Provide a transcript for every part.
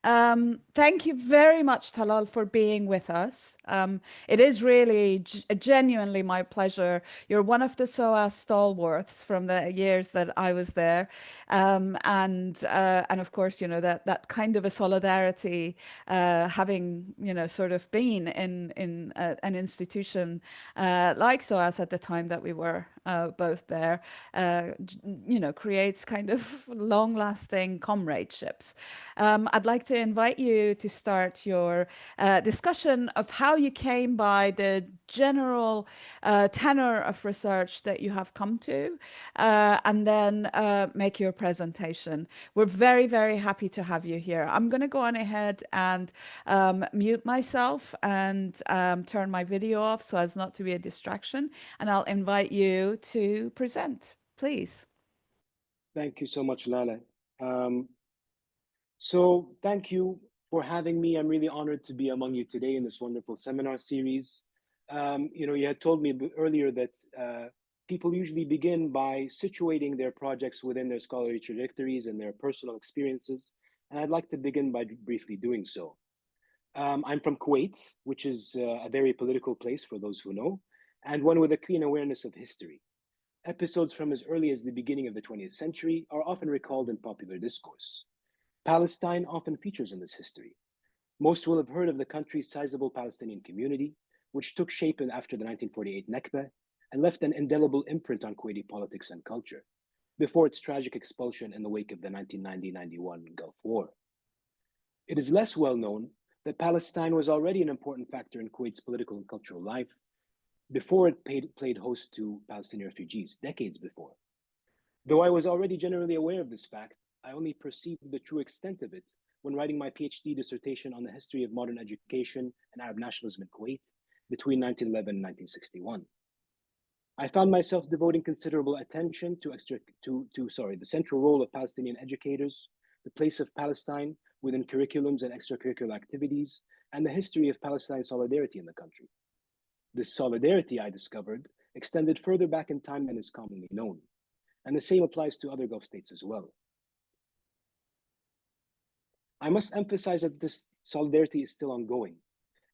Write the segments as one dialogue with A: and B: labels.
A: Thank you very much, Talal, for being with us. It is really genuinely my pleasure. You're one of the SOAS stalwarts from the years that I was there, and of course, you know that kind of a solidarity, having sort of been in an institution like SOAS at the time that we were both there, creates kind of long-lasting comradeships. I'd like to invite you to start your discussion of how you came by the general tenor of research that you have come to, and then make your presentation. We're very, very happy to have you here. I'm going to go on ahead and mute myself and turn my video off so as not to be a distraction, and I'll invite you to present, please.
B: Thank you so much, Lala. So thank you for having me. I'm really honored to be among you today in this wonderful seminar series. You had told me earlier that people usually begin by situating their projects within their scholarly trajectories and their personal experiences, and I'd like to begin by briefly doing so. I'm from Kuwait, which is a very political place for those who know, and one with a keen awareness of history. Episodes from as early as the beginning of the 20th century are often recalled in popular discourse. Palestine often features in this history. Most will have heard of the country's sizable Palestinian community, which took shape after the 1948 Nakba and left an indelible imprint on Kuwaiti politics and culture, before its tragic expulsion in the wake of the 1990-91 Gulf War. It is less well known that Palestine was already an important factor in Kuwait's political and cultural life before it played host to Palestinian refugees, decades before. Though I was already generally aware of this fact, I only perceived the true extent of it when writing my PhD dissertation on the history of modern education and Arab nationalism in Kuwait between 1911 and 1961. I found myself devoting considerable attention to the central role of Palestinian educators, the place of Palestine within curriculums and extracurricular activities, and the history of Palestine solidarity in the country. This solidarity, I discovered, extended further back in time than is commonly known, and the same applies to other Gulf states as well. I must emphasize that this solidarity is still ongoing,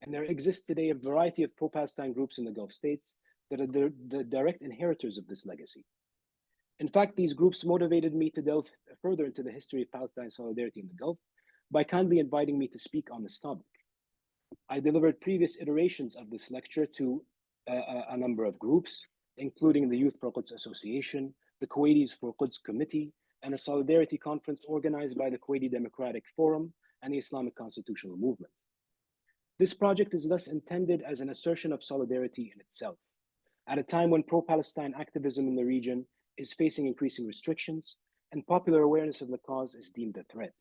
B: and there exists today a variety of pro-Palestine groups in the Gulf states that are the direct inheritors of this legacy. In fact, these groups motivated me to delve further into the history of Palestine solidarity in the Gulf by kindly inviting me to speak on this topic. I delivered previous iterations of this lecture to a number of groups, including the Youth for Quds Association, the Kuwaitis for Quds Committee, and a solidarity conference organized by the Kuwaiti Democratic Forum and the Islamic Constitutional Movement. This project is thus intended as an assertion of solidarity in itself, at a time when pro-Palestine activism in the region is facing increasing restrictions and popular awareness of the cause is deemed a threat.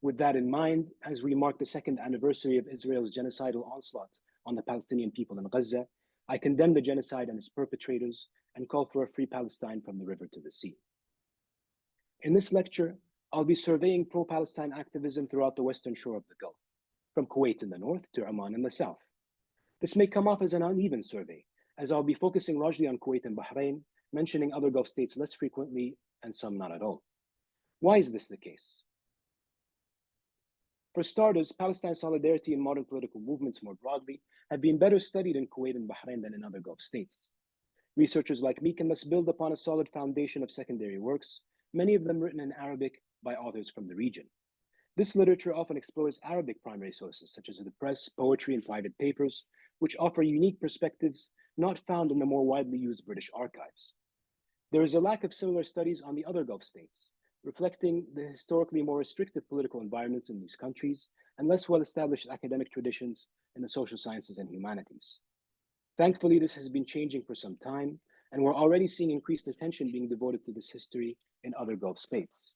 B: With that in mind, as we mark the second anniversary of Israel's genocidal onslaught on the Palestinian people in Gaza, I condemn the genocide and its perpetrators and call for a free Palestine from the river to the sea. In this lecture, I'll be surveying pro-Palestine activism throughout the western shore of the Gulf, from Kuwait in the north to Oman in the south. This may come off as an uneven survey, as I'll be focusing largely on Kuwait and Bahrain, mentioning other Gulf states less frequently and some not at all. Why is this the case? For starters, Palestine solidarity and modern political movements more broadly have been better studied in Kuwait and Bahrain than in other Gulf states. Researchers like me can thus build upon a solid foundation of secondary works, many of them written in Arabic by authors from the region. This literature often explores Arabic primary sources, such as the press, poetry, and private papers, which offer unique perspectives not found in the more widely used British archives. There is a lack of similar studies on the other Gulf states, reflecting the historically more restrictive political environments in these countries and less well-established academic traditions in the social sciences and humanities. Thankfully, this has been changing for some time, and we're already seeing increased attention being devoted to this history in other Gulf states.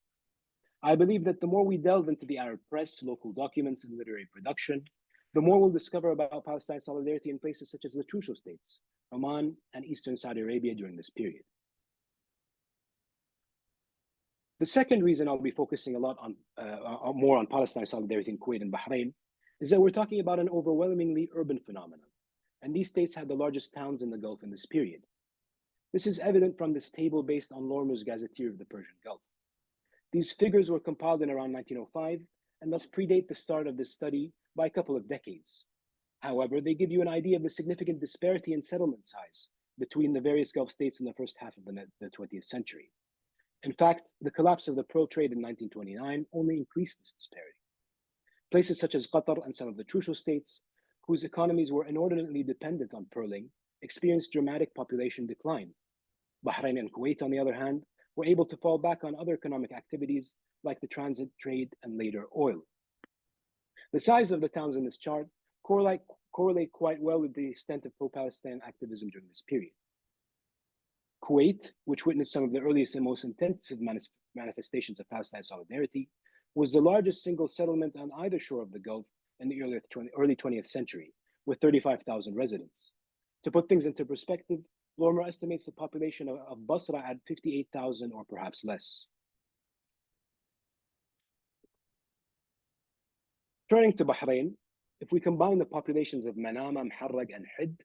B: I believe that the more we delve into the Arab press, local documents, and literary production, the more we'll discover about Palestine solidarity in places such as the Trucial states, Oman, and Eastern Saudi Arabia during this period. The second reason I'll be focusing a lot on more on Palestine solidarity in Kuwait and Bahrain is that we're talking about an overwhelmingly urban phenomenon, and these states had the largest towns in the Gulf in this period. This is evident from this table based on Lormer's Gazetteer of the Persian Gulf. These figures were compiled in around 1905 and thus predate the start of this study by a couple of decades. However, they give you an idea of the significant disparity in settlement size between the various Gulf states in the first half of the 20th century. In fact, the collapse of the pearl trade in 1929 only increased this disparity. Places such as Qatar and some of the Trucial states, whose economies were inordinately dependent on pearling, experienced dramatic population decline. Bahrain and Kuwait, on the other hand, were able to fall back on other economic activities like the transit trade and later oil. The size of the towns in this chart correlate quite well with the extent of pro-Palestine activism during this period. Kuwait, which witnessed some of the earliest and most intensive manifestations of Palestine solidarity, was the largest single settlement on either shore of the Gulf in the early 20th century, with 35,000 residents. To put things into perspective, Lorimer estimates the population of Basra at 58,000 or perhaps less. Turning to Bahrain, if we combine the populations of Manama, Muharraq, and Hidd,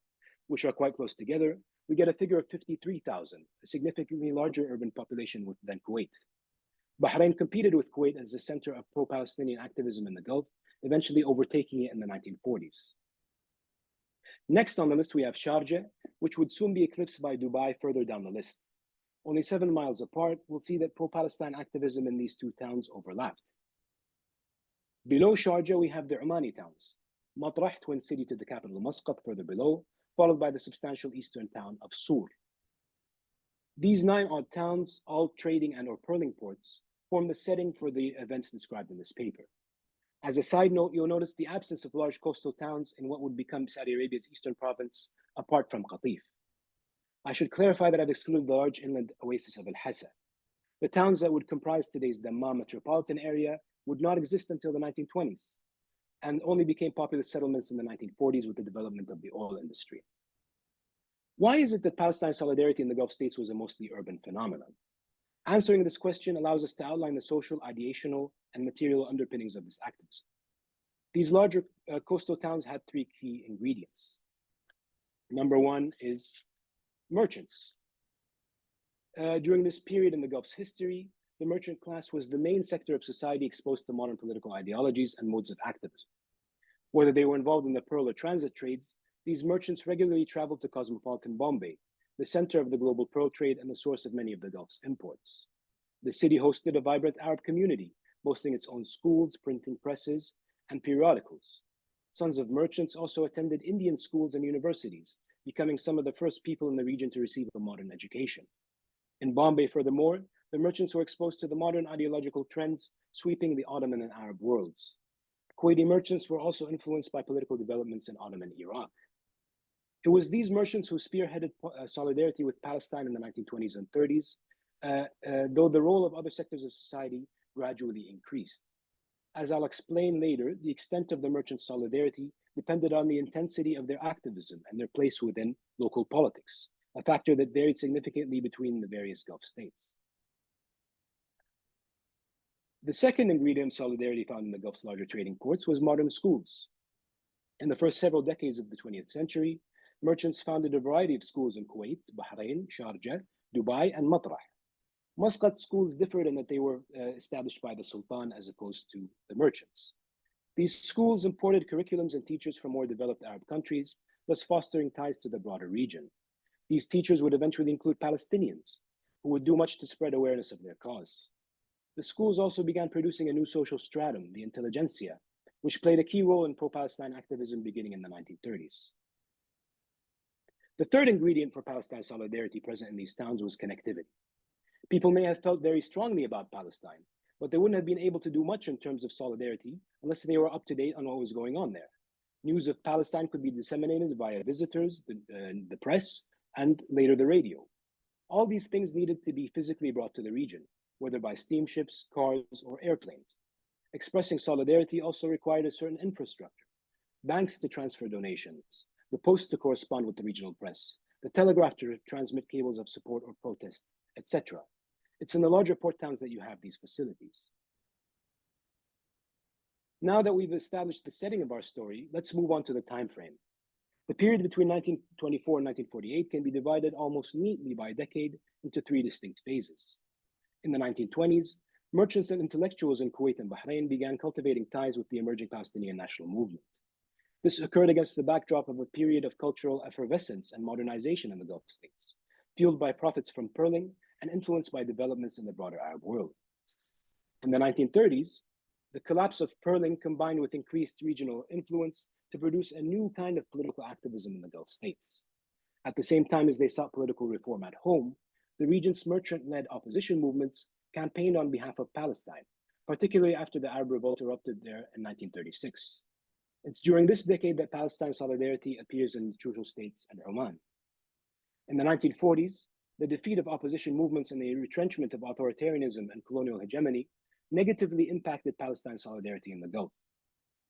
B: which are quite close together, we get a figure of 53,000, a significantly larger urban population than Kuwait. Bahrain competed with Kuwait as the center of pro-Palestinian activism in the Gulf, eventually overtaking it in the 1940s. Next on the list, we have Sharjah, which would soon be eclipsed by Dubai further down the list. Only 7 miles apart, we'll see that pro-Palestine activism in these two towns overlapped. Below Sharjah, we have the Omani towns, Matrah, twin city to the capital Muscat, further below, followed by the substantial eastern town of Sur. These 9 odd towns, all trading and or pearling ports, form the setting for the events described in this paper. As a side note, you'll notice the absence of large coastal towns in what would become Saudi Arabia's eastern province, apart from Qatif. I should clarify that I've excluded the large inland oasis of Al-Hassa. The towns that would comprise today's Dammam metropolitan area would not exist until the 1920s, and only became populous settlements in the 1940s with the development of the oil industry. Why is it that Palestine solidarity in the Gulf states was a mostly urban phenomenon? Answering this question allows us to outline the social, ideational, and material underpinnings of this activism. These larger coastal towns had 3 key ingredients. Number 1 is merchants. During this period in the Gulf's history, the merchant class was the main sector of society exposed to modern political ideologies and modes of activism. Whether they were involved in the pearl or transit trades, these merchants regularly traveled to cosmopolitan Bombay, the center of the global pearl trade and the source of many of the Gulf's imports. The city hosted a vibrant Arab community, boasting its own schools, printing presses, and periodicals. Sons of merchants also attended Indian schools and universities, becoming some of the first people in the region to receive a modern education. In Bombay, furthermore, the merchants were exposed to the modern ideological trends sweeping the Ottoman and Arab worlds. Kuwaiti merchants were also influenced by political developments in Ottoman Iraq. It was these merchants who spearheaded solidarity with Palestine in the 1920s and 30s, though the role of other sectors of society gradually increased. As I'll explain later, the extent of the merchant solidarity depended on the intensity of their activism and their place within local politics, a factor that varied significantly between the various Gulf states. The second ingredient of solidarity found in the Gulf's larger trading ports was modern schools. In the first several decades of the 20th century, merchants founded a variety of schools in Kuwait, Bahrain, Sharjah, Dubai, and Matrah. Muscat schools differed in that they were established by the Sultan as opposed to the merchants. These schools imported curriculums and teachers from more developed Arab countries, thus fostering ties to the broader region. These teachers would eventually include Palestinians, who would do much to spread awareness of their cause. The schools also began producing a new social stratum, the intelligentsia, which played a key role in pro-Palestine activism beginning in the 1930s. The third ingredient for Palestine solidarity present in these towns was connectivity. People may have felt very strongly about Palestine, but they wouldn't have been able to do much in terms of solidarity unless they were up to date on what was going on there. News of Palestine could be disseminated via visitors, the press, and later the radio. All these things needed to be physically brought to the region, whether by steamships, cars, or airplanes. Expressing solidarity also required a certain infrastructure: banks to transfer donations, the post to correspond with the regional press, the telegraph to transmit cables of support or protest, etc. It's in the larger port towns that you have these facilities. Now that we've established the setting of our story, let's move on to the time frame. The period between 1924 and 1948 can be divided almost neatly by decade into 3 distinct phases. In the 1920s, merchants and intellectuals in Kuwait and Bahrain began cultivating ties with the emerging Palestinian national movement. This occurred against the backdrop of a period of cultural effervescence and modernization in the Gulf states, fueled by profits from pearling and influenced by developments in the broader Arab world. In the 1930s, the collapse of pearling combined with increased regional influence to produce a new kind of political activism in the Gulf states. At the same time as they sought political reform at home, the region's merchant-led opposition movements campaigned on behalf of Palestine, particularly after the Arab revolt erupted there in 1936. It's during this decade that Palestine solidarity appears in neutral states and Oman. In the 1940s, the defeat of opposition movements and the retrenchment of authoritarianism and colonial hegemony negatively impacted Palestine solidarity in the Gulf.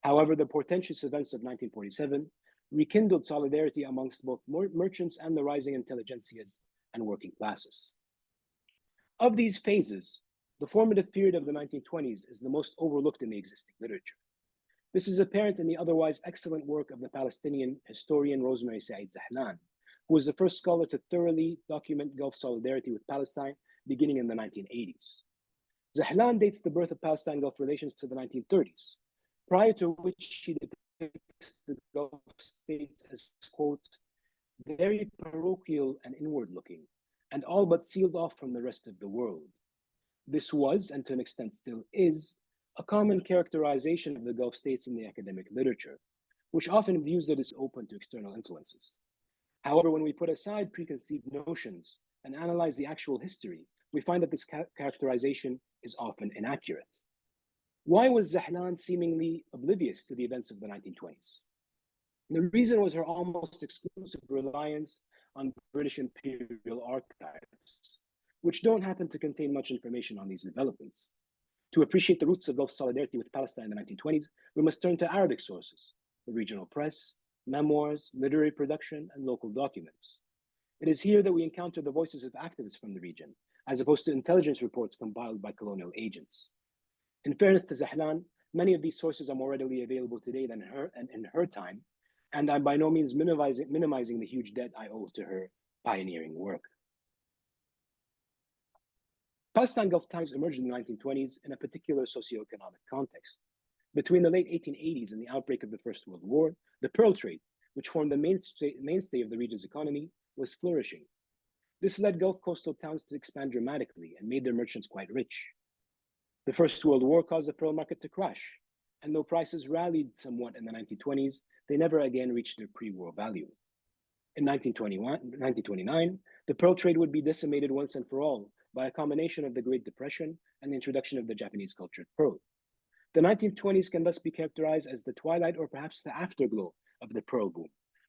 B: However, the portentous events of 1947 rekindled solidarity amongst both merchants and the rising intelligentsias and working classes. Of these phases, the formative period of the 1920s is the most overlooked in the existing literature. This is apparent in the otherwise excellent work of the Palestinian historian Rosemary Said Zahlan, who was the first scholar to thoroughly document Gulf solidarity with Palestine beginning in the 1980s. Zahlan dates the birth of Palestine-Gulf relations to the 1930s, prior to which she depicts the Gulf states as, quote, very parochial and inward-looking, and all but sealed off from the rest of the world. This was, and to an extent still is, a common characterization of the Gulf states in the academic literature, which often views it as open to external influences. However, when we put aside preconceived notions and analyze the actual history, we find that this characterization is often inaccurate. Why was Zahlan seemingly oblivious to the events of the 1920s? The reason was her almost exclusive reliance on British imperial archives, which don't happen to contain much information on these developments. To appreciate the roots of Gulf solidarity with Palestine in the 1920s, we must turn to Arabic sources, the regional press, memoirs, literary production, and local documents. It is here that we encounter the voices of activists from the region, as opposed to intelligence reports compiled by colonial agents. In fairness to Zahlan, many of these sources are more readily available today than in her time, and I'm by no means minimizing the huge debt I owe to her pioneering work. Palestine Gulf ties emerged in the 1920s in a particular socioeconomic context. Between the late 1880s and the outbreak of the First World War, the pearl trade, which formed the mainstay of the region's economy, was flourishing. This led Gulf coastal towns to expand dramatically and made their merchants quite rich. The First World War caused the pearl market to crash, and though prices rallied somewhat in the 1920s, they never again reached their pre-war value. In 1929, the pearl trade would be decimated once and for all by a combination of the Great Depression and the introduction of the Japanese cultured pearl. The 1920s can thus be characterized as the twilight or perhaps the afterglow of the pearl boom,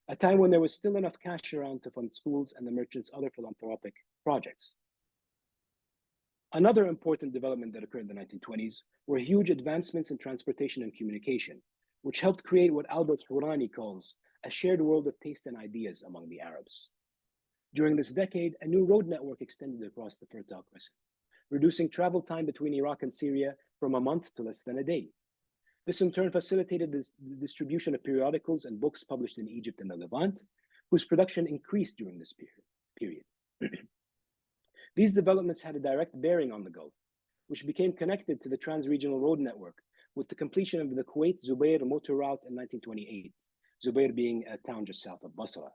B: a time when there was still enough cash around to fund schools and the merchants' other philanthropic projects. Another important development that occurred in the 1920s were huge advancements in transportation and communication, which helped create what Albert Hourani calls a shared world of taste and ideas among the Arabs. During this decade, a new road network extended across the Fertile Crescent, reducing travel time between Iraq and Syria from a month to less than a day. This in turn facilitated the distribution of periodicals and books published in Egypt and the Levant, whose production increased during this period. These developments had a direct bearing on the Gulf, which became connected to the trans-regional road network with the completion of the Kuwait-Zubair motor route in 1928, Zubair being a town just south of Basra.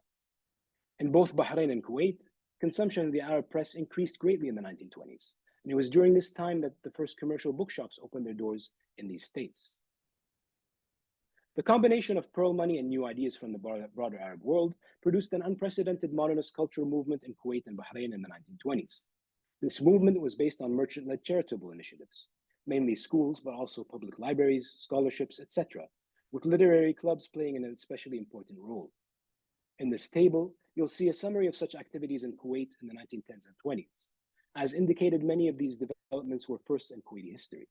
B: In both Bahrain and Kuwait, consumption of the Arab press increased greatly in the 1920s, and it was during this time that the first commercial bookshops opened their doors in these states. The combination of pearl money and new ideas from the broader Arab world produced an unprecedented modernist cultural movement in Kuwait and Bahrain in the 1920s. This movement was based on merchant-led charitable initiatives, mainly schools, but also public libraries, scholarships, etc., with literary clubs playing an especially important role. In this table, you'll see a summary of such activities in Kuwait in the 1910s and 20s. As indicated, many of these developments were first in Kuwaiti history.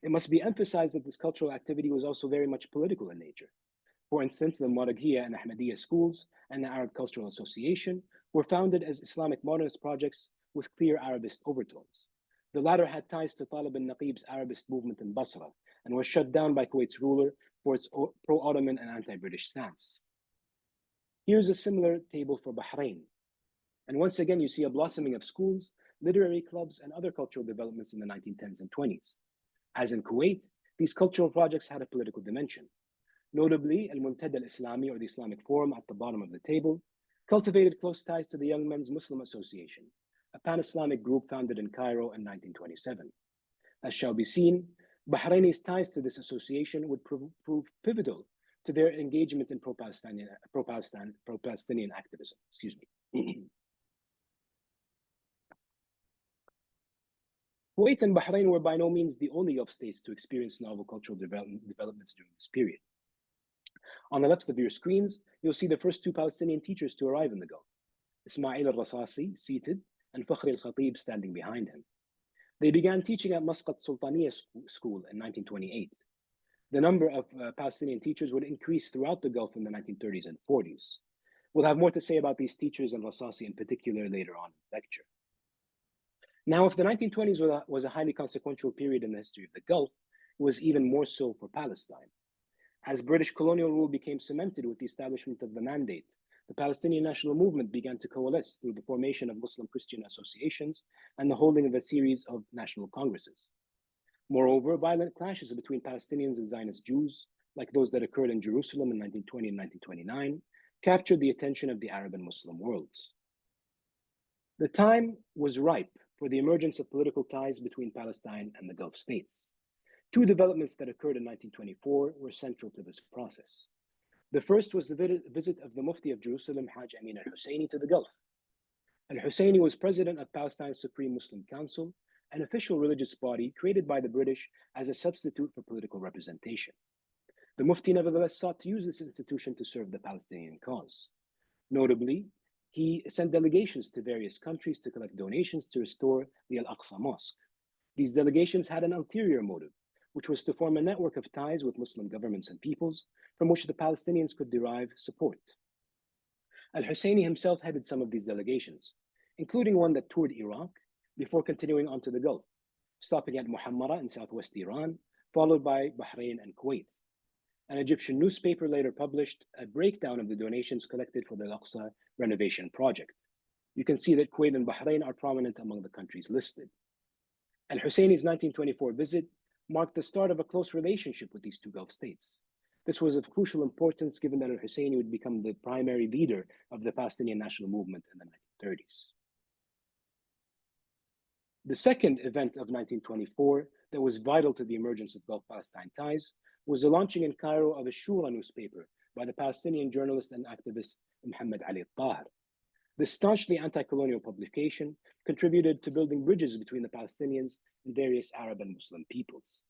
B: It must be emphasized that this cultural activity was also very much political in nature. For instance, the Maraghiya and Ahmadiyya schools and the Arab Cultural Association were founded as Islamic modernist projects with clear Arabist overtones. The latter had ties to Talib al-Naqib's Arabist movement in Basra and was shut down by Kuwait's ruler for its pro-Ottoman and anti-British stance. Here's a similar table for Bahrain. And once again, you see a blossoming of schools literary clubs, and other cultural developments in the 1910s and 20s. As in Kuwait, these cultural projects had a political dimension. Notably, Al-Muntada al-Islami, or the Islamic Forum at the bottom of the table, cultivated close ties to the Young Men's Muslim Association, a pan-Islamic group founded in Cairo in 1927. As shall be seen, Bahraini's ties to this association would prove pivotal to their engagement in pro-Palestinian activism. Excuse me. Kuwait and Bahrain were by no means the only Gulf states to experience novel cultural developments during this period. On the left of your screens, you'll see the first two Palestinian teachers to arrive in the Gulf, Ismail al-Rasasi, seated, and Fakhri al-Khatib standing behind him. They began teaching at Muscat Sultaniya School in 1928. The number of Palestinian teachers would increase throughout the Gulf in the 1930s and 40s. We'll have more to say about these teachers and Rasasi in particular later on in the lecture. Now, if the 1920s was a highly consequential period in the history of the Gulf, it was even more so for Palestine. As British colonial rule became cemented with the establishment of the Mandate, the Palestinian national movement began to coalesce through the formation of Muslim Christian associations and the holding of a series of national congresses. Moreover, violent clashes between Palestinians and Zionist Jews, like those that occurred in Jerusalem in 1920 and 1929, captured the attention of the Arab and Muslim worlds. The time was ripe for the emergence of political ties between Palestine and the Gulf states. Two developments that occurred in 1924 were central to this process. The first was the visit of the Mufti of Jerusalem, Haj Amin al-Husseini, to the Gulf. Al-Husseini was president of Palestine's Supreme Muslim Council, an official religious body created by the British as a substitute for political representation. The Mufti nevertheless sought to use this institution to serve the Palestinian cause. Notably, he sent delegations to various countries to collect donations to restore the Al-Aqsa Mosque. These delegations had an ulterior motive, which was to form a network of ties with Muslim governments and peoples from which the Palestinians could derive support. Al-Husseini himself headed some of these delegations, including one that toured Iraq before continuing on to the Gulf, stopping at Muhammara in southwest Iran, followed by Bahrain and Kuwait. An Egyptian newspaper later published a breakdown of the donations collected for the Al-Aqsa renovation project. You can see that Kuwait and Bahrain are prominent among the countries listed. Al-Husseini's 1924 visit marked the start of a close relationship with these two Gulf states. This was of crucial importance given that al-Husseini would become the primary leader of the Palestinian national movement in the 1930s. The second event of 1924 that was vital to the emergence of Gulf Palestine ties was the launching in Cairo of a Shura newspaper by the Palestinian journalist and activist Muhammad Ali al-Tahir. This staunchly anti-colonial publication contributed to building bridges between the Palestinians and various Arab and Muslim peoples.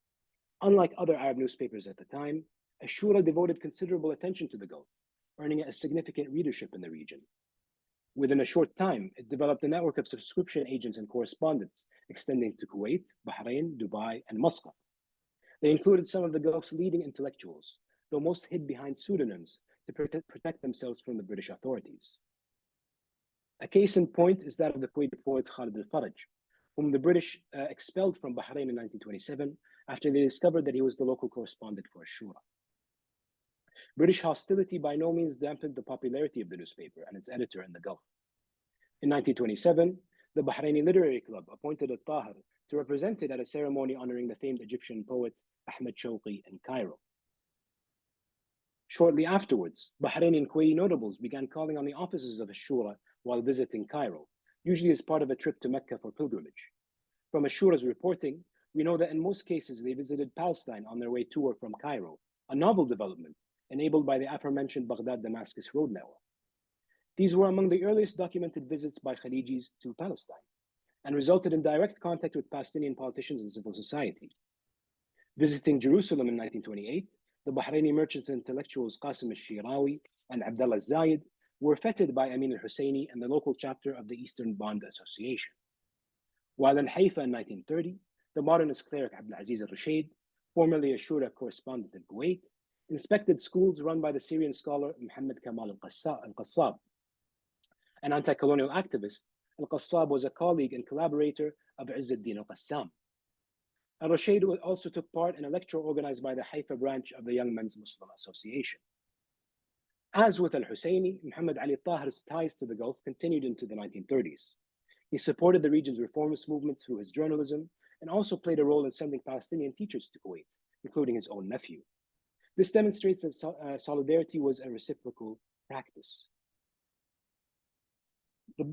B: Unlike other Arab newspapers at the time, Ashura devoted considerable attention to the Gulf, earning it a significant readership in the region. Within a short time, it developed a network of subscription agents and correspondents extending to Kuwait, Bahrain, Dubai, and Muscat. They included some of the Gulf's leading intellectuals, though most hid behind pseudonyms to protect themselves from the British authorities. A case in point is that of the Kuwaiti poet Khalid al-Faraj, whom the British expelled from Bahrain in 1927 after they discovered that he was the local correspondent for Ashura. British hostility by no means dampened the popularity of the newspaper and its editor in the Gulf. In 1927, the Bahraini Literary Club appointed al-Tahir to represent it at a ceremony honoring the famed Egyptian poet Ahmed Shawqi in Cairo. Shortly afterwards, Bahraini and Kuwaiti notables began calling on the offices of Ashura while visiting Cairo, usually as part of a trip to Mecca for pilgrimage. From Ashura's reporting, we know that in most cases they visited Palestine on their way to or from Cairo, a novel development enabled by the aforementioned Baghdad-Damascus road network. These were among the earliest documented visits by Khalijis to Palestine and resulted in direct contact with Palestinian politicians and civil society. Visiting Jerusalem in 1928, the Bahraini merchants and intellectuals Qasim al-Shirawi and Abdullah Zayed were feted by Amin al-Husseini and the local chapter of the Eastern Bond Association. While in Haifa in 1930, the modernist cleric Abdulaziz al-Rashoud, formerly a Shura correspondent in Kuwait, inspected schools run by the Syrian scholar Muhammad Kamal al-Qassab. An anti-colonial activist, al-Qassab was a colleague and collaborator of Izz al-Din al-Qassam. Al-Rashoud also took part in a lecture organized by the Haifa branch of the Young Men's Muslim Association. As with al-Husseini, Muhammad Ali al-Tahir's ties to the Gulf continued into the 1930s. He supported the region's reformist movements through his journalism and also played a role in sending Palestinian teachers to Kuwait, including his own nephew. This demonstrates that solidarity was a reciprocal practice.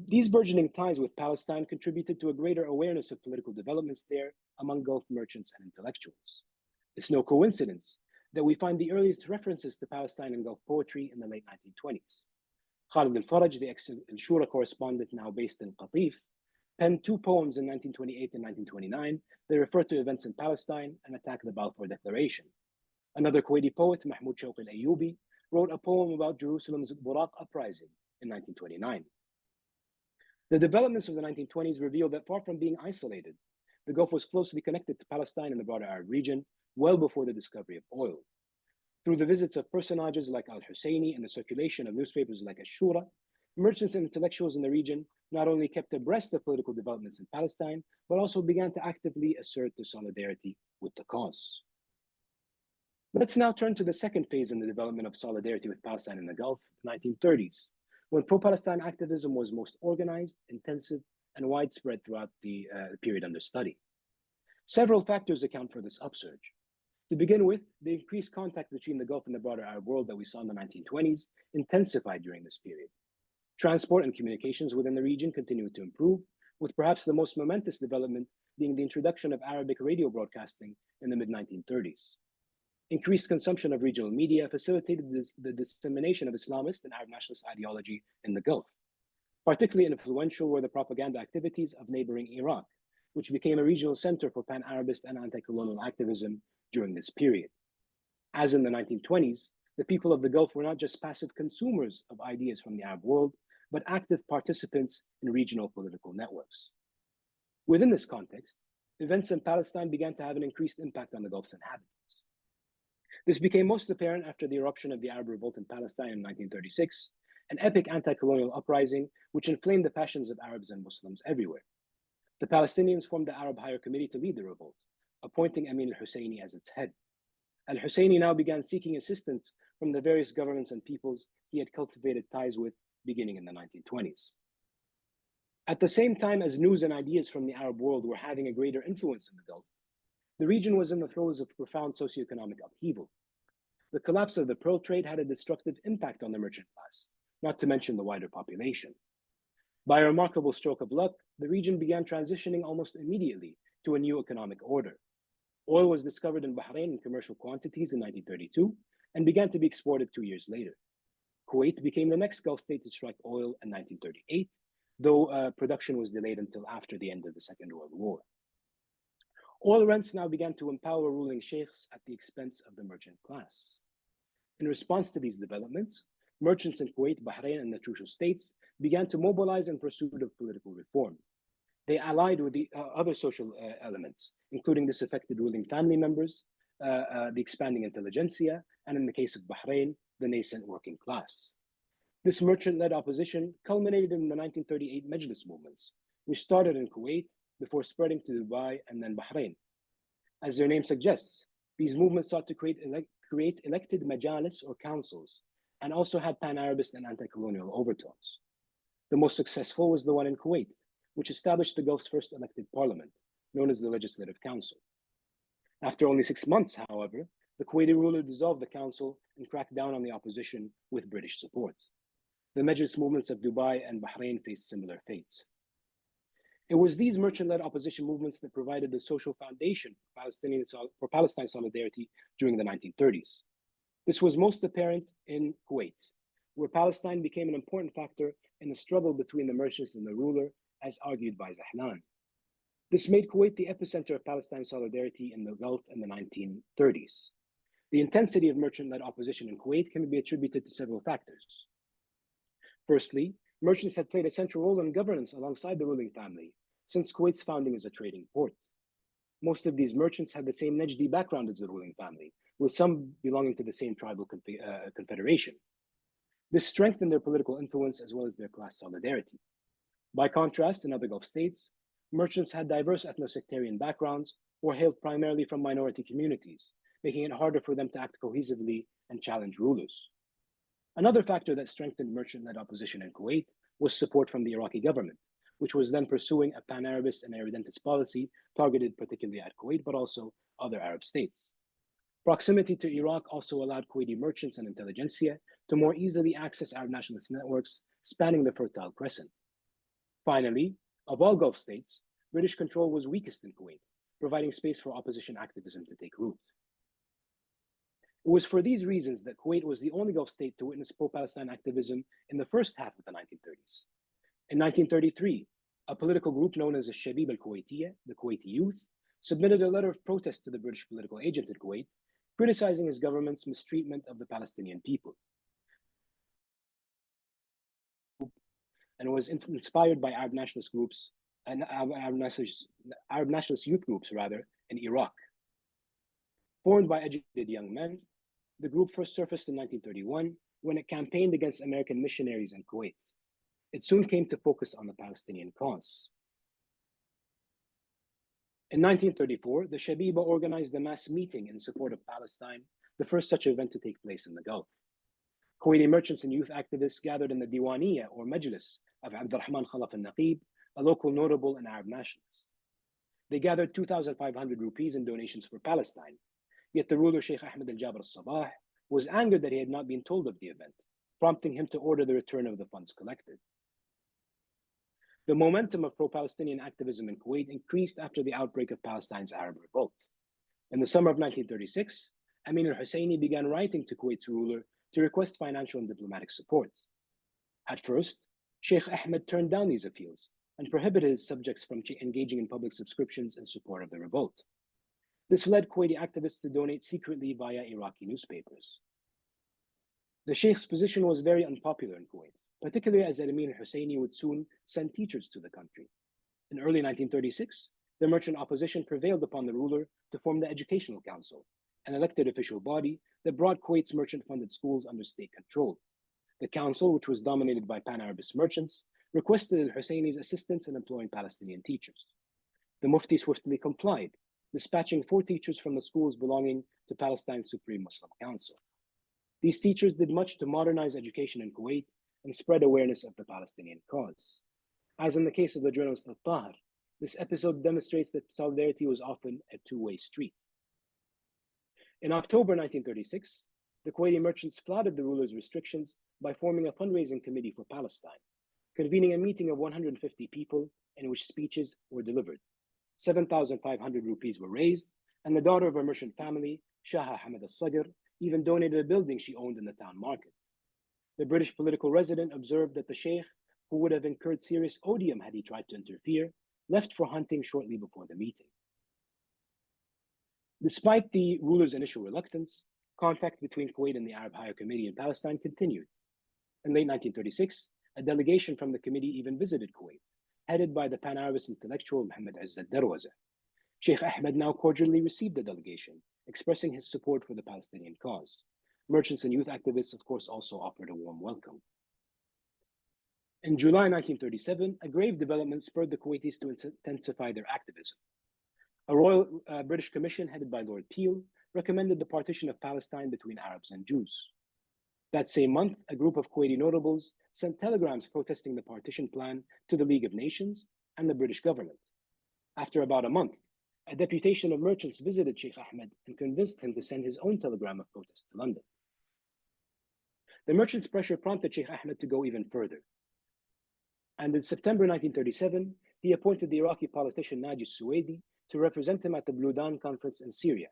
B: These burgeoning ties with Palestine contributed to a greater awareness of political developments there among Gulf merchants and intellectuals. It's no coincidence that we find the earliest references to Palestine in Gulf poetry in the late 1920s. Khalid al-Faraj, the ex-Shura correspondent now based in Qatif, penned two poems in 1928 and 1929 that refer to events in Palestine and attack the Balfour Declaration. Another Kuwaiti poet, Mahmoud Shawqi al-Ayyubi, wrote a poem about Jerusalem's Buraq uprising in 1929. The developments of the 1920s revealed that far from being isolated, the Gulf was closely connected to Palestine and the broader Arab region well before the discovery of oil. Through the visits of personages like al-Husseini and the circulation of newspapers like al-Shura, merchants and intellectuals in the region not only kept abreast of political developments in Palestine, but also began to actively assert their solidarity with the cause. Let's now turn to the second phase in the development of solidarity with Palestine in the Gulf, the 1930s, when pro-Palestine activism was most organized, intensive, and widespread throughout the period under study. Several factors account for this upsurge. To begin with, the increased contact between the Gulf and the broader Arab world that we saw in the 1920s intensified during this period. Transport and communications within the region continued to improve, with perhaps the most momentous development being the introduction of Arabic radio broadcasting in the mid-1930s. Increased consumption of regional media facilitated the dissemination of Islamist and Arab nationalist ideology in the Gulf. Particularly influential were the propaganda activities of neighboring Iraq, which became a regional center for pan-Arabist and anti-colonial activism during this period. As in the 1920s, the people of the Gulf were not just passive consumers of ideas from the Arab world, but active participants in regional political networks. Within this context, events in Palestine began to have an increased impact on the Gulf's inhabitants. This became most apparent after the eruption of the Arab Revolt in Palestine in 1936, an epic anti-colonial uprising which inflamed the passions of Arabs and Muslims everywhere. The Palestinians formed the Arab Higher Committee to lead the revolt, appointing Amin al-Husseini as its head. Al-Husseini now began seeking assistance from the various governments and peoples he had cultivated ties with beginning in the 1920s. At the same time as news and ideas from the Arab world were having a greater influence in the Gulf, the region was in the throes of profound socioeconomic upheaval. The collapse of the pearl trade had a destructive impact on the merchant class, not to mention the wider population. By a remarkable stroke of luck, the region began transitioning almost immediately to a new economic order. Oil was discovered in Bahrain in commercial quantities in 1932 and began to be exported 2 years later. Kuwait became the next Gulf state to strike oil in 1938, though production was delayed until after the end of the Second World War. Oil rents now began to empower ruling sheikhs at the expense of the merchant class. In response to these developments, merchants in Kuwait, Bahrain, and the Trucial states began to mobilize in pursuit of political reform. They allied with the other social elements, including disaffected ruling family members, the expanding intelligentsia, and in the case of Bahrain, the nascent working class. This merchant-led opposition culminated in the 1938 Majlis movements, which started in Kuwait before spreading to Dubai and then Bahrain. As their name suggests, these movements sought to create elected majalis or councils, and also had pan-Arabist and anti-colonial overtones. The most successful was the one in Kuwait, which established the Gulf's first elected parliament, known as the Legislative Council. After only 6 months, however, the Kuwaiti ruler dissolved the council and cracked down on the opposition with British support. The Majlis movements of Dubai and Bahrain faced similar fates. It was these merchant-led opposition movements that provided the social foundation for Palestine solidarity during the 1930s. This was most apparent in Kuwait, where Palestine became an important factor in the struggle between the merchants and the ruler, as argued by Zahlan. This made Kuwait the epicenter of Palestine solidarity in the Gulf in the 1930s. The intensity of merchant-led opposition in Kuwait can be attributed to several factors. Firstly, merchants had played a central role in governance alongside the ruling family, since Kuwait's founding as a trading port. Most of these merchants had the same Najdi background as the ruling family, with some belonging to the same tribal confederation. This strengthened their political influence as well as their class solidarity. By contrast, in other Gulf states, merchants had diverse ethno-sectarian backgrounds or hailed primarily from minority communities, making it harder for them to act cohesively and challenge rulers. Another factor that strengthened merchant-led opposition in Kuwait was support from the Iraqi government, which was then pursuing a pan-Arabist and irredentist policy targeted particularly at Kuwait, but also other Arab states. Proximity to Iraq also allowed Kuwaiti merchants and intelligentsia to more easily access Arab nationalist networks spanning the Fertile Crescent. Finally, of all Gulf states, British control was weakest in Kuwait, providing space for opposition activism to take root. It was for these reasons that Kuwait was the only Gulf state to witness pro-Palestine activism in the first half of the 1930s. In 1933, a political group known as the Shabib al-Kuwaitiyya, the Kuwaiti Youth, submitted a letter of protest to the British political agent in Kuwait, criticizing his government's mistreatment of the Palestinian people. And was inspired by Arab nationalist groups and Arab nationalist youth groups, rather, in Iraq. Formed by educated young men, the group first surfaced in 1931 when it campaigned against American missionaries in Kuwait. It soon came to focus on the Palestinian cause. In 1934, the Shabiba organized a mass meeting in support of Palestine, the first such event to take place in the Gulf. Kuwaiti merchants and youth activists gathered in the Diwaniyya or Majlis of Abdurrahman Khalaf al-Naqib, a local notable and Arab nationalist. They gathered 2,500 rupees in donations for Palestine, yet the ruler Sheikh Ahmed al-Jabr al-Sabah was angered that he had not been told of the event, prompting him to order the return of the funds collected. The momentum of pro-Palestinian activism in Kuwait increased after the outbreak of Palestine's Arab Revolt. In the summer of 1936, Amin al-Husseini began writing to Kuwait's ruler to request financial and diplomatic support. At first, Sheikh Ahmed turned down these appeals and prohibited his subjects from engaging in public subscriptions in support of the revolt. This led Kuwaiti activists to donate secretly via Iraqi newspapers. The Sheikh's position was very unpopular in Kuwait, particularly as Amin al-Husseini would soon send teachers to the country. In early 1936, the merchant opposition prevailed upon the ruler to form the Educational Council, an elected official body that brought Kuwait's merchant-funded schools under state control. The council, which was dominated by pan-Arabist merchants, requested al-Husseini's assistance in employing Palestinian teachers. The Mufti swiftly complied, dispatching 4 teachers from the schools belonging to Palestine's Supreme Muslim Council. These teachers did much to modernize education in Kuwait and spread awareness of the Palestinian cause. As in the case of the journalist al-Tahir, this episode demonstrates that solidarity was often a two-way street. In October 1936, the Kuwaiti merchants flouted the ruler's restrictions by forming a fundraising committee for Palestine, convening a meeting of 150 people in which speeches were delivered. 7,500 rupees were raised, and the daughter of a merchant family, Shaha Hamad al-Sagir, even donated a building she owned in the town market. The British political resident observed that the sheikh, who would have incurred serious odium had he tried to interfere, left for hunting shortly before the meeting. Despite the ruler's initial reluctance, contact between Kuwait and the Arab Higher Committee in Palestine continued. In late 1936, a delegation from the committee even visited Kuwait, headed by the pan-Arabist intellectual Muhammad Izzat Darwaza. Sheikh Ahmed now cordially received the delegation, expressing his support for the Palestinian cause. Merchants and youth activists, of course, also offered a warm welcome. In July 1937, a grave development spurred the Kuwaitis to intensify their activism. A royal British commission headed by Lord Peel recommended the partition of Palestine between Arabs and Jews. That same month, a group of Kuwaiti notables sent telegrams protesting the partition plan to the League of Nations and the British government. After about a month, a deputation of merchants visited Sheikh Ahmed and convinced him to send his own telegram of protest to London. The merchants' pressure prompted Sheikh Ahmed to go even further. And in September 1937, he appointed the Iraqi politician Naji Suwaidi to represent him at the Blue Dawn Conference in Syria.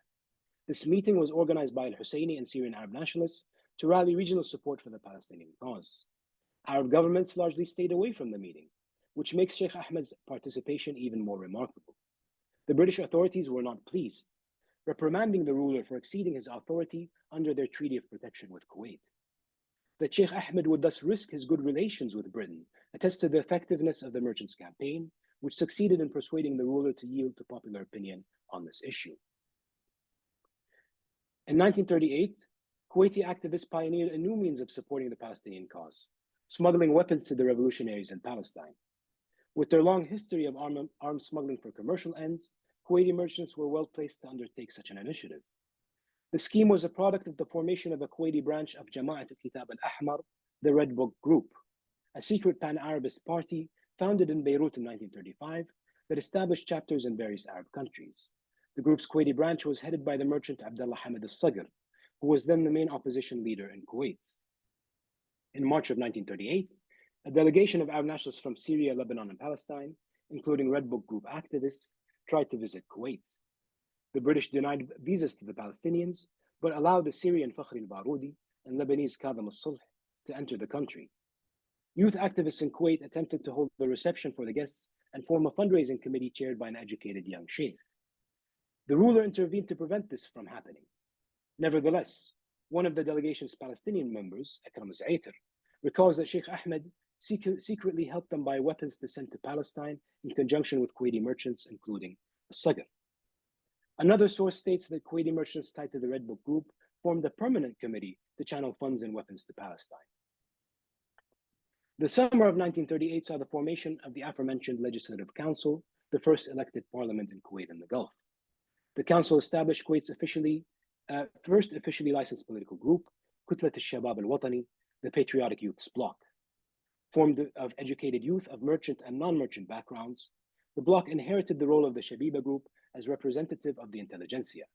B: This meeting was organized by al-Husseini and Syrian Arab nationalists to rally regional support for the Palestinian cause. Arab governments largely stayed away from the meeting, which makes Sheikh Ahmed's participation even more remarkable. The British authorities were not pleased, reprimanding the ruler for exceeding his authority under their Treaty of Protection with Kuwait. That Sheikh Ahmed would thus risk his good relations with Britain attests to the effectiveness of the merchants' campaign, which succeeded in persuading the ruler to yield to popular opinion on this issue. In 1938, Kuwaiti activists pioneered a new means of supporting the Palestinian cause, smuggling weapons to the revolutionaries in Palestine. With their long history of arms smuggling for commercial ends, Kuwaiti merchants were well placed to undertake such an initiative. The scheme was a product of the formation of a Kuwaiti branch of Jama'at al-Kitab al-Ahmar, the Red Book Group, a secret pan-Arabist party founded in Beirut in 1935, that established chapters in various Arab countries. The group's Kuwaiti branch was headed by the merchant Abdullah Hamid al-Sagr, who was then the main opposition leader in Kuwait. In March of 1938, a delegation of Arab nationalists from Syria, Lebanon, and Palestine, including Red Book Group activists, tried to visit Kuwait. The British denied visas to the Palestinians, but allowed the Syrian Fakhri al-Barudi and Lebanese Kadhim al-Sulh to enter the country. Youth activists in Kuwait attempted to hold a reception for the guests and form a fundraising committee chaired by an educated young sheikh. The ruler intervened to prevent this from happening. Nevertheless, one of the delegation's Palestinian members, Akram Zaiter, recalls that Sheikh Ahmed secretly helped them buy weapons to send to Palestine in conjunction with Kuwaiti merchants, including al-Sagr. Another source states that Kuwaiti merchants tied to the Red Book Group formed a permanent committee to channel funds and weapons to Palestine. The summer of 1938 saw the formation of the aforementioned Legislative Council, the first elected parliament in Kuwait and the Gulf. The council established Kuwait's first officially licensed political group, Kutlat al-Shabab al-Watani, the Patriotic Youth's Bloc. Formed of educated youth of merchant and non-merchant backgrounds, the bloc inherited the role of the Shabiba group as representative of the intelligentsia.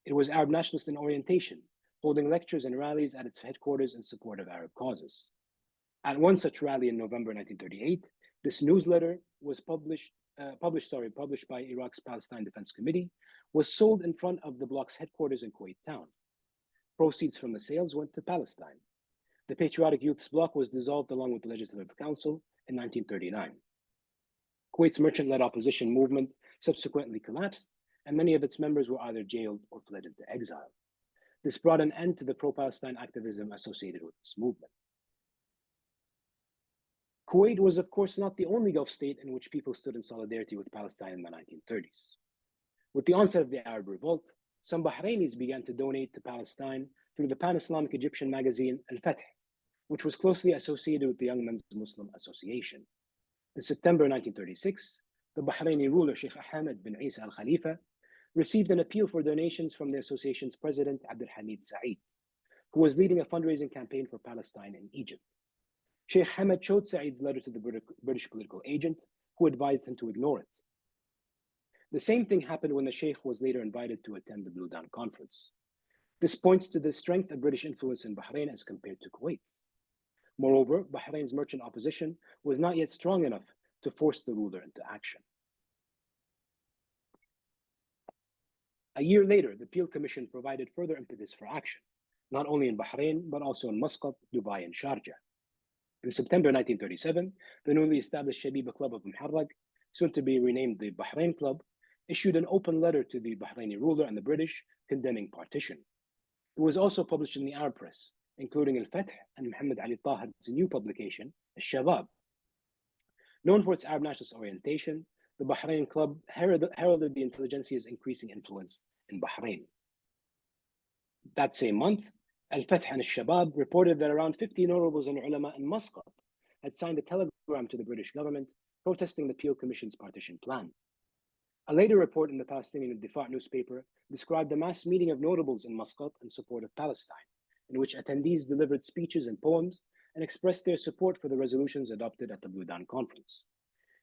B: It was Arab nationalist in orientation, holding lectures and rallies at its headquarters in support of Arab causes. At one such rally in November 1938, this newsletter was published by Iraq's Palestine Defense Committee, was sold in front of the bloc's headquarters in Kuwait town. Proceeds from the sales went to Palestine. The Patriotic Youth's Bloc was dissolved along with the Legislative Council in 1939. Kuwait's merchant-led opposition movement subsequently collapsed, and many of its members were either jailed or fled into exile. This brought an end to the pro-Palestine activism associated with this movement. Kuwait was, of course, not the only Gulf state in which people stood in solidarity with Palestine in the 1930s. With the onset of the Arab Revolt, some Bahrainis began to donate to Palestine through the pan-Islamic Egyptian magazine Al-Fath, which was closely associated with the Young Men's Muslim Association. In September 1936, the Bahraini ruler Sheikh Ahmed bin Isa al-Khalifa received an appeal for donations from the association's president Abdul Hamid Saeed, who was leading a fundraising campaign for Palestine in Egypt. Sheikh Hamad showed Saeed's letter to the British political agent, who advised him to ignore it. The same thing happened when the Sheikh was later invited to attend the Blue Dawn Conference. This points to the strength of British influence in Bahrain as compared to Kuwait. Moreover, Bahrain's merchant opposition was not yet strong enough to force the ruler into action. A year later, the Peel Commission provided further impetus for action, not only in Bahrain, but also in Muscat, Dubai, and Sharjah. In September 1937, the newly established Shabiba Club of Muharraq, soon to be renamed the Bahrain Club, issued an open letter to the Bahraini ruler and the British condemning partition. It was also published in the Arab press, including Al-Fath and Muhammad Ali Taher's new publication, Al-Shabab. Known for its Arab nationalist orientation, the Bahrain Club heralded the intelligentsia's increasing influence in Bahrain. That same month, Al-Fath and Al-Shabab reported that around 50 notables and ulama in Muscat had signed a telegram to the British government protesting the Peel Commission's partition plan. A later report in the Palestinian Difaa newspaper described a mass meeting of notables in Muscat in support of Palestine, in which attendees delivered speeches and poems and expressed their support for the resolutions adopted at the Blue Dawn Conference.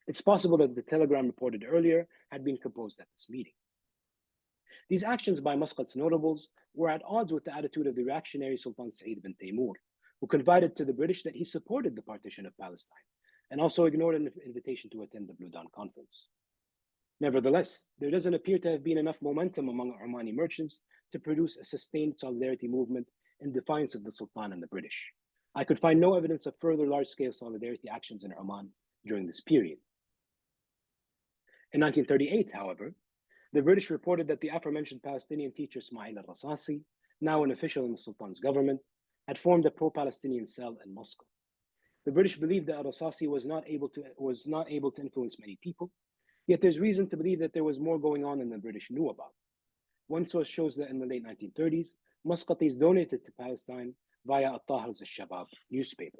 B: It's possible that the telegram reported earlier had been composed at this meeting. These actions by Muscat's notables were at odds with the attitude of the reactionary Sultan Saeed bin Taymur, who confided to the British that he supported the partition of Palestine and also ignored an invitation to attend the Blue Dawn Conference. Nevertheless, there doesn't appear to have been enough momentum among Omani merchants to produce a sustained solidarity movement in defiance of the Sultan and the British. I could find no evidence of further large-scale solidarity actions in Oman during this period. In 1938, however, the British reported that the aforementioned Palestinian teacher Ismail al-Rasasi, now an official in the Sultan's government, had formed a pro-Palestinian cell in Moscow. The British believed that al-Rasasi was not able to influence many people, yet there's reason to believe that there was more going on than the British knew about. One source shows that in the late 1930s, Muscatis donated to Palestine via al-Taher's Al-Shabab newspaper.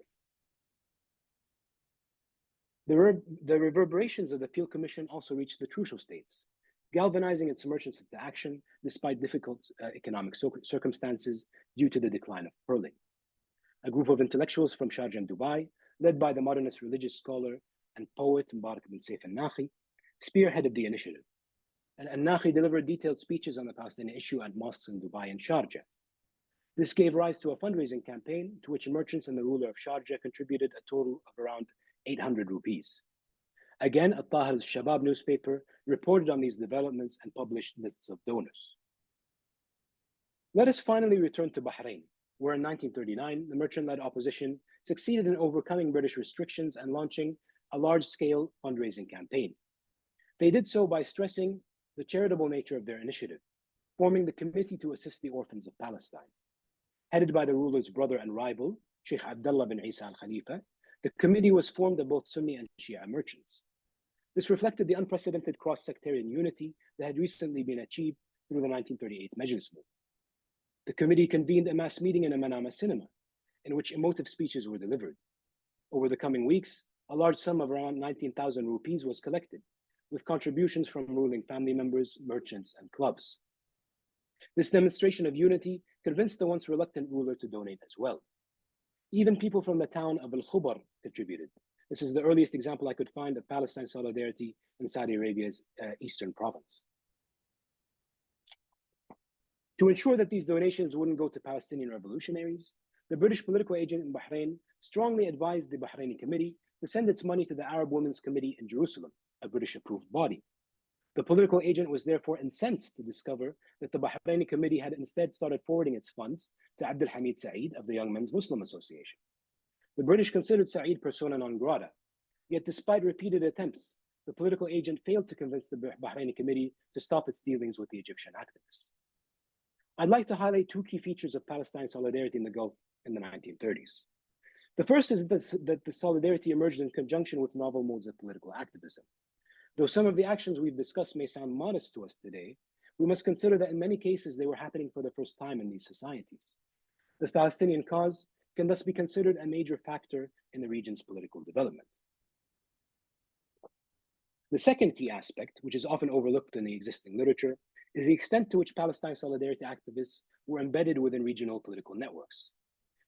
B: The reverberations of the Peel Commission also reached the Trucial states, galvanizing its merchants into action despite difficult economic circumstances due to the decline of pearling. A group of intellectuals from Sharjah and Dubai, led by the modernist religious scholar and poet Mubarak bin Saif al-Nakhi, spearheaded the initiative. And al-Nakhi delivered detailed speeches on the Palestinian issue at mosques in Dubai and Sharjah. This gave rise to a fundraising campaign to which merchants and the ruler of Sharjah contributed a total of around 800 rupees. Again, al-Tahir's Shabab newspaper reported on these developments and published lists of donors. Let us finally return to Bahrain, where in 1939, the merchant-led opposition succeeded in overcoming British restrictions and launching a large-scale fundraising campaign. They did so by stressing the charitable nature of their initiative, forming the Committee to Assist the Orphans of Palestine. Headed by the ruler's brother and rival, Sheikh Abdullah bin Isa al-Khalifa, the committee was formed of both Sunni and Shia merchants. This reflected the unprecedented cross-sectarian unity that had recently been achieved through the 1938 Majlis Move. The committee convened a mass meeting in a Manama cinema, in which emotive speeches were delivered. Over the coming weeks, a large sum of around 19,000 rupees was collected, with contributions from ruling family members, merchants, and clubs. This demonstration of unity convinced the once reluctant ruler to donate as well. Even people from the town of al-Khubar contributed. This is the earliest example I could find of Palestine solidarity in Saudi Arabia's eastern province. To ensure that these donations wouldn't go to Palestinian revolutionaries, the British political agent in Bahrain strongly advised the Bahraini committee to send its money to the Arab Women's Committee in Jerusalem, a British-approved body. The political agent was therefore incensed to discover that the Bahraini committee had instead started forwarding its funds to Abdul Hamid Saeed of the Young Men's Muslim Association. The British considered Saeed persona non grata, yet despite repeated attempts, the political agent failed to convince the Bahraini committee to stop its dealings with the Egyptian activists. I'd like to highlight two key features of Palestine solidarity in the Gulf in the 1930s. The first is that the solidarity emerged in conjunction with novel modes of political activism. Though some of the actions we've discussed may sound modest to us today, we must consider that in many cases they were happening for the first time in these societies. The Palestinian cause can thus be considered a major factor in the region's political development. The second key aspect, which is often overlooked in the existing literature, is the extent to which Palestine solidarity activists were embedded within regional political networks.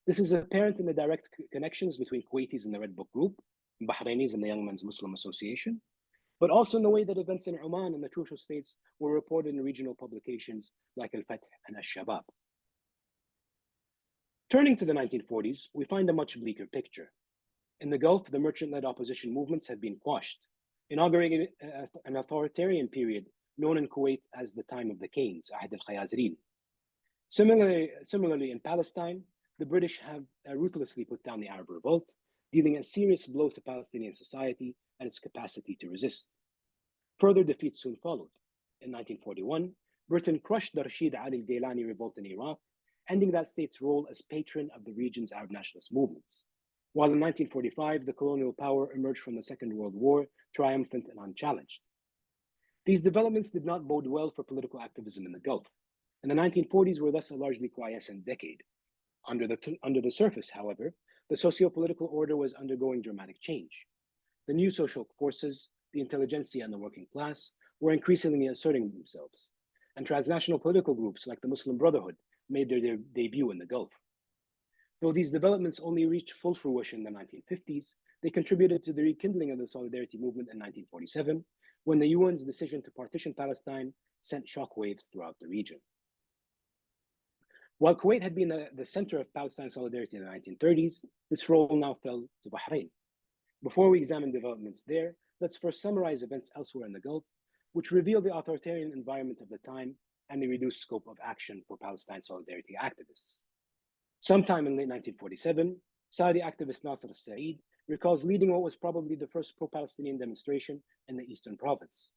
B: This is apparent in the direct connections between Kuwaitis in the Red Book Group, Bahrainis in the Young Men's Muslim Association, but also in the way that events in Oman and the crucial states were reported in regional publications like Al-Fath and Al-Shabab. Turning to the 1940s, we find a much bleaker picture. In the Gulf, the merchant-led opposition movements had been quashed, inaugurating an authoritarian period known in Kuwait as the time of the Canes, Ahd al-Khayazirin. Similarly, in Palestine, the British have ruthlessly put down the Arab revolt, dealing a serious blow to Palestinian society and its capacity to resist. Further defeats soon followed. In 1941, Britain crushed the Rashid Ali al-Gailani revolt in Iraq, ending that state's role as patron of the region's Arab nationalist movements. While in 1945, the colonial power emerged from the Second World War, triumphant and unchallenged. These developments did not bode well for political activism in the Gulf, and the 1940s were thus a largely quiescent decade. Under the surface, however, the socio-political order was undergoing dramatic change. The new social forces, the intelligentsia and the working class, were increasingly asserting themselves, and transnational political groups like the Muslim Brotherhood made their debut in the Gulf. Though these developments only reached full fruition in the 1950s, they contributed to the rekindling of the Solidarity movement in 1947, when the UN's decision to partition Palestine sent shockwaves throughout the region. While Kuwait had been the center of Palestine solidarity in the 1930s, this role now fell to Bahrain. Before we examine developments there, let's first summarize events elsewhere in the Gulf, which reveal the authoritarian environment of the time and the reduced scope of action for Palestine solidarity activists. Sometime in late 1947, Saudi activist Nasser al-Said recalls leading what was probably the first pro-Palestinian demonstration in the eastern province.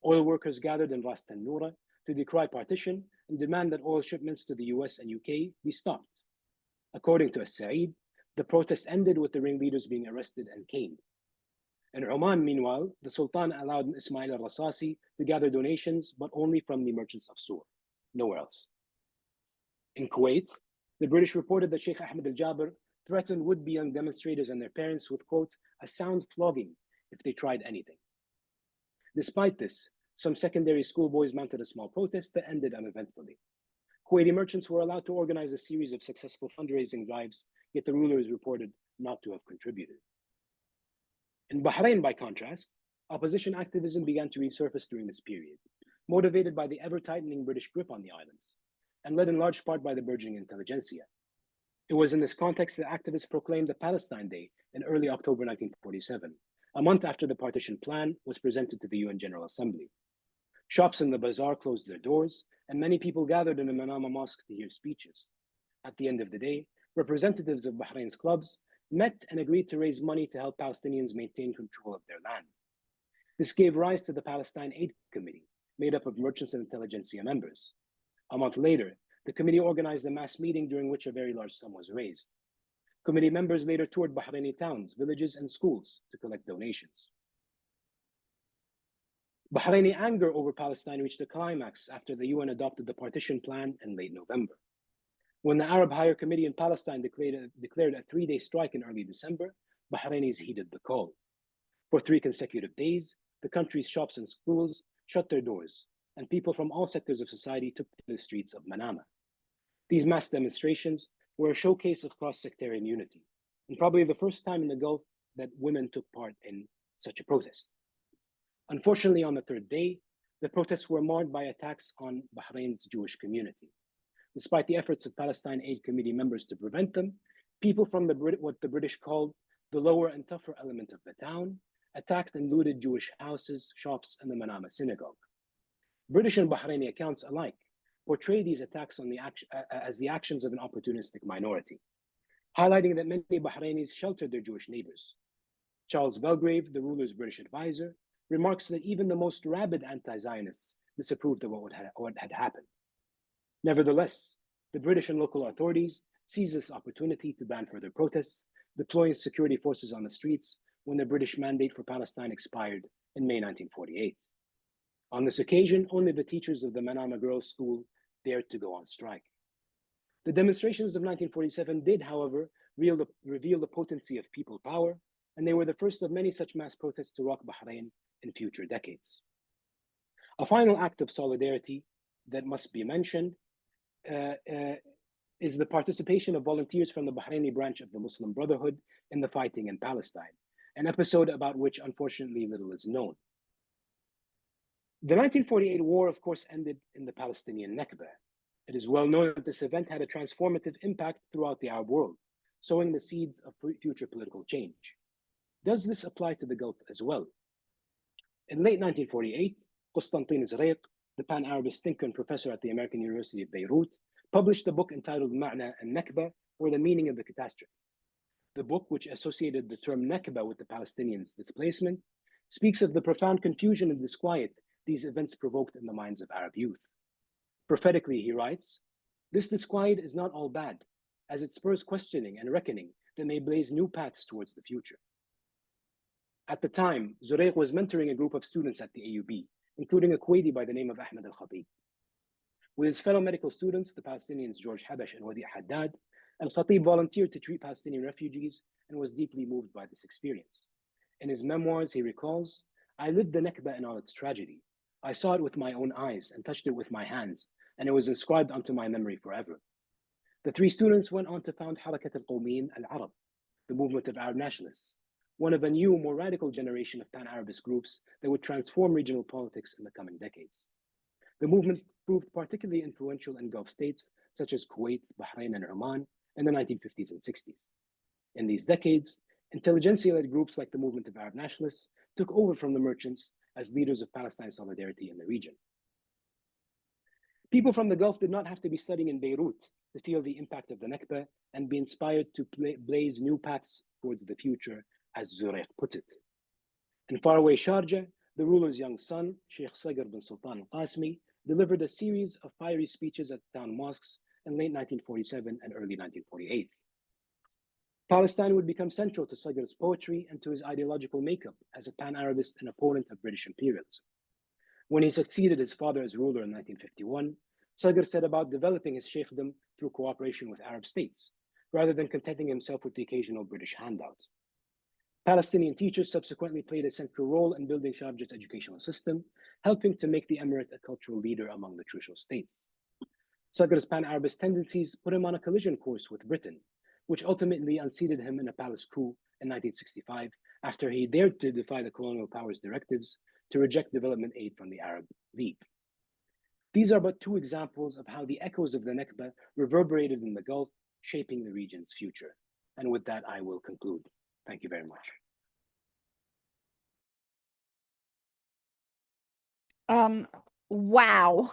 B: Oil workers gathered in Ras Tanura to decry partition and demand that oil shipments to the US and UK be stopped. According to al-Said, the protest ended with the ringleaders being arrested and caned. In Oman, meanwhile, the Sultan allowed Ismail al-Rasasi to gather donations, but only from the merchants of Sur, nowhere else. In Kuwait, the British reported that Sheikh Ahmed al-Jaber threatened would-be young demonstrators and their parents with, quote, a sound flogging if they tried anything. Despite this, some secondary school boys mounted a small protest that ended uneventfully. Kuwaiti merchants were allowed to organize a series of successful fundraising drives, yet the ruler is reported not to have contributed. In Bahrain, by contrast, opposition activism began to resurface during this period, motivated by the ever tightening British grip on the islands, and led in large part by the burgeoning intelligentsia. It was in this context that activists proclaimed a Palestine Day in early October 1947, a month after the partition plan was presented to the UN General Assembly. Shops in the bazaar closed their doors, and many people gathered in the Manama Mosque to hear speeches. At the end of the day, representatives of Bahrain's clubs met and agreed to raise money to help Palestinians maintain control of their land. This gave rise to the Palestine Aid Committee, made up of merchants and intelligentsia members. A month later, the committee organized a mass meeting during which a very large sum was raised. Committee members later toured Bahraini towns, villages, and schools to collect donations. Bahraini anger over Palestine reached a climax after the UN adopted the partition plan in late November. When the Arab Higher Committee in Palestine declared a 3-day strike in early December, Bahrainis heeded the call. For 3 consecutive days, the country's shops and schools shut their doors, and people from all sectors of society took to the streets of Manama. These mass demonstrations were a showcase of cross-sectarian unity, and probably the first time in the Gulf that women took part in such a protest. Unfortunately, on the 3rd day, the protests were marred by attacks on Bahrain's Jewish community. Despite the efforts of Palestine Aid Committee members to prevent them, people from what the British called the lower and tougher element of the town attacked and looted Jewish houses, shops, and the Manama synagogue. British and Bahraini accounts alike portray these attacks as the actions of an opportunistic minority, highlighting that many Bahrainis sheltered their Jewish neighbors. Charles Belgrave, the ruler's British advisor, remarks that even the most rabid anti-Zionists disapproved of what had happened. Nevertheless, the British and local authorities seized this opportunity to ban further protests, deploying security forces on the streets when the British mandate for Palestine expired in May 1948. On this occasion, only the teachers of the Manama Girls' School dared to go on strike. The demonstrations of 1947 did, however, reveal the potency of people power, and they were the first of many such mass protests to rock Bahrain in future decades. A final act of solidarity that must be mentioned is the participation of volunteers from the Bahraini branch of the Muslim Brotherhood in the fighting in Palestine, an episode about which unfortunately little is known. The 1948 war, of course, ended in the Palestinian Nakba. It is well known that this event had a transformative impact throughout the Arab world, sowing the seeds of future political change. Does this apply to the Gulf as well? In late 1948, Constantin Zreiq, the Pan-Arabist thinker and professor at the American University of Beirut, published a book entitled Ma'na al-Nakba, or the meaning of the catastrophe. The book, which associated the term Nakba with the Palestinians' displacement, speaks of the profound confusion and disquiet these events provoked in the minds of Arab youth. Prophetically, he writes, "This disquiet is not all bad, as it spurs questioning and reckoning that may blaze new paths towards the future." At the time, Zureyq was mentoring a group of students at the AUB, including a Kuwaiti by the name of Ahmed al-Khatib. With his fellow medical students, the Palestinians George Habash and Wadi Haddad, al-Khatib volunteered to treat Palestinian refugees and was deeply moved by this experience. In his memoirs, he recalls, "I lived the Nakba in all its tragedy. I saw it with my own eyes and touched it with my hands, and it was inscribed onto my memory forever." The 3 students went on to found Harakat al-Qawmiyin al-Arab, the movement of Arab nationalists, one of a new, more radical generation of Pan-Arabist groups that would transform regional politics in the coming decades. The movement proved particularly influential in Gulf states such as Kuwait, Bahrain, and Oman in the 1950s and 60s. In these decades, intelligentsia-led groups like the movement of Arab nationalists took over from the merchants as leaders of Palestine solidarity in the region. People from the Gulf did not have to be studying in Beirut to feel the impact of the Nakba and be inspired to blaze new paths towards the future, as Zureyq put it. In faraway Sharjah, the ruler's young son, Sheikh Sagr bin Sultan al-Qasmi, delivered a series of fiery speeches at town mosques in late 1947 and early 1948. Palestine would become central to Sagr's poetry and to his ideological makeup as a Pan-Arabist and opponent of British imperialism. When he succeeded his father as ruler in 1951, Sagr set about developing his sheikhdom through cooperation with Arab states, rather than contenting himself with the occasional British handout. Palestinian teachers subsequently played a central role in building Sharjah's educational system, helping to make the emirate a cultural leader among the crucial states. Sagr's Pan-Arabist tendencies put him on a collision course with Britain, which ultimately unseated him in a palace coup in 1965 after he dared to defy the colonial powers' directives to reject development aid from the Arab League. These are but two examples of how the echoes of the Nakba reverberated in the Gulf, shaping the region's future. And with that, I will conclude. Thank you very much.
A: Wow,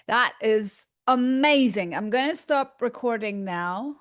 A: that is amazing. I'm going to stop recording now.